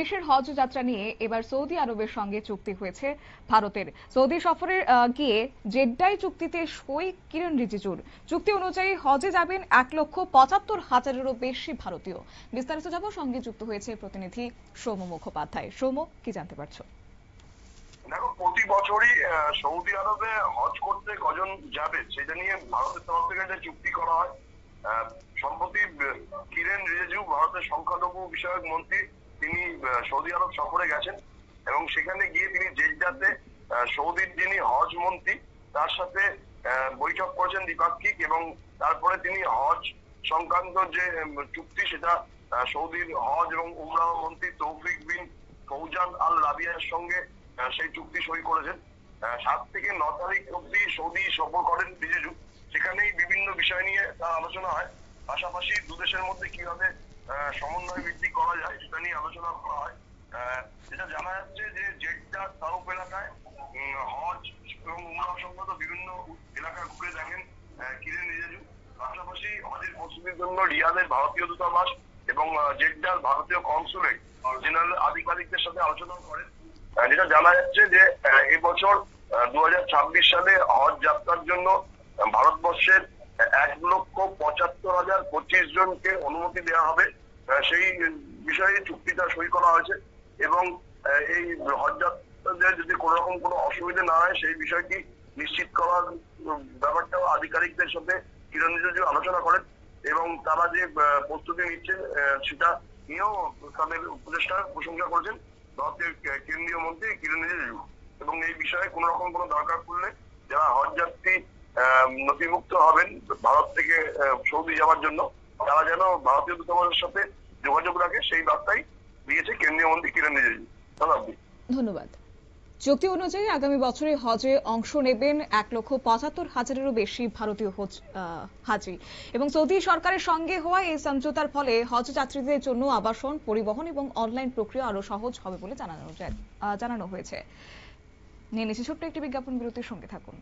২৬-এর হজ যাত্রা নিয়ে এবার সৌদি আরবের সঙ্গে চুক্তি হয়েছে ভারতের। সৌদি সফরে গিয়ে জেড্ডায় চুক্তিতে সই কিরণ রিজিজুর। চুক্তি অনুযায়ী হজে যাবেন ১,৭৫,০০০-এরও বেশি ভারতীয়। বিস্তারিত যাব, সঙ্গে যুক্ত হয়েছে প্রতিনিধি সৌম মুখোপাধ্যায়। সৌম, কি জানতে পারছো? দেখো, প্রতি বছরই সৌদি আরবে হজ করতে কজন যাবে সেটা নিয়ে ভারতের তরফ থেকে যে চুক্তি করা হয়। সম্প্রতি কিরেন রিজিজু, ভারতের সংখ্যালঘু বিষয়ক মন্ত্রী, তিনি সৌদি আরব সফরে গেছেন এবং সেখানে গিয়ে তিনি জেদ্দাতে সৌদির যিনি হজ মন্ত্রী তার সাথে বৈঠক করেছেন দ্বিপাক্ষিক, এবং তারপরে তিনি হজ সংক্রান্ত যে চুক্তি সেটা সৌদির হজ এবং উমরাহ মন্ত্রী তৌফিক বিন ফৌজান আল রাবিয়ার সঙ্গে সেই চুক্তি সই করেছেন। 7 থেকে 9 তারিখ অব্দি সৌদি সফর করেন রিজিজু। সেখানেই বিভিন্ন বিষয় নিয়ে আলোচনা হয়, পাশাপাশি দুদেশের মধ্যে কিভাবে সমন্বয় বৃদ্ধি করা যায় সেটা নিয়ে আলোচনা করা হয়। যেটা জানা যাচ্ছে যে জেদ্দা সাউফ এলাকায় হজ এবং উমরাহ সংক্রান্ত বিভিন্ন এলাকা ঘুরে দেখেন কিরেন রিজিজু। পাশাপাশি হজের প্রস্তুতির জন্য রিয়াদের ভারতীয় দূতাবাস এবং জেদ্দার ভারতীয় কনসুলেট জেনারেল আধিকারিকদের সাথে আলোচনা করেন। যেটা জানা যাচ্ছে যে এবছর 2026 সালে হজ যাত্রার জন্য ভারতবর্ষের 1,75,025 জনকে অনুমতি দেওয়া হবে, সেই বিষয়ে চুক্তিটা সই করা হয়েছে। এবং এই হজ যাত্রাতে যদি কোন রকম কোনো অসুবিধা না হয় সেই বিষয়টি নিশ্চিত করার ব্যাপারটাও আধিকারিকদের সাথে কিরণ রিজিজু আলোচনা করেন, এবং তারা যে প্রস্তুতি নিচ্ছেন সেটা নিয়েও তাদের উপদেষ্টার প্রশংসা করেছেন ভারতের কেন্দ্রীয় মন্ত্রী কিরেন রিজিজু। এবং এই বিষয়ে কোন রকম কোনো দরকার পড়লে যারা হজ যাত্রী নথিভুক্ত হবেন ভারত থেকে সৌদি যাওয়ার জন্য, তারা যেন ভারতীয় দূতাবাসের সাথে যোগাযোগ রাখে সেই বার্তাই দিয়েছে কেন্দ্রীয় মন্ত্রী কিরেন রিজিজু। ধন্যবাদ। চুক্তি অনুযায়ী আগামী বছরে হজে অংশ নেবেন 1,75,000-এরও বেশি ভারতীয় হাজি। এবং সৌদি সরকারের সঙ্গে হওয়া এই সমঝোতার ফলে হজ যাত্রীদের জন্য আবাসন, পরিবহন এবং অনলাইন প্রক্রিয়া আরো সহজ হবে বলে জানানো হয়েছে। নিয়ে নিচ্ছে ছোট্ট একটি বিজ্ঞাপন বিরতির, সঙ্গে থাকুন।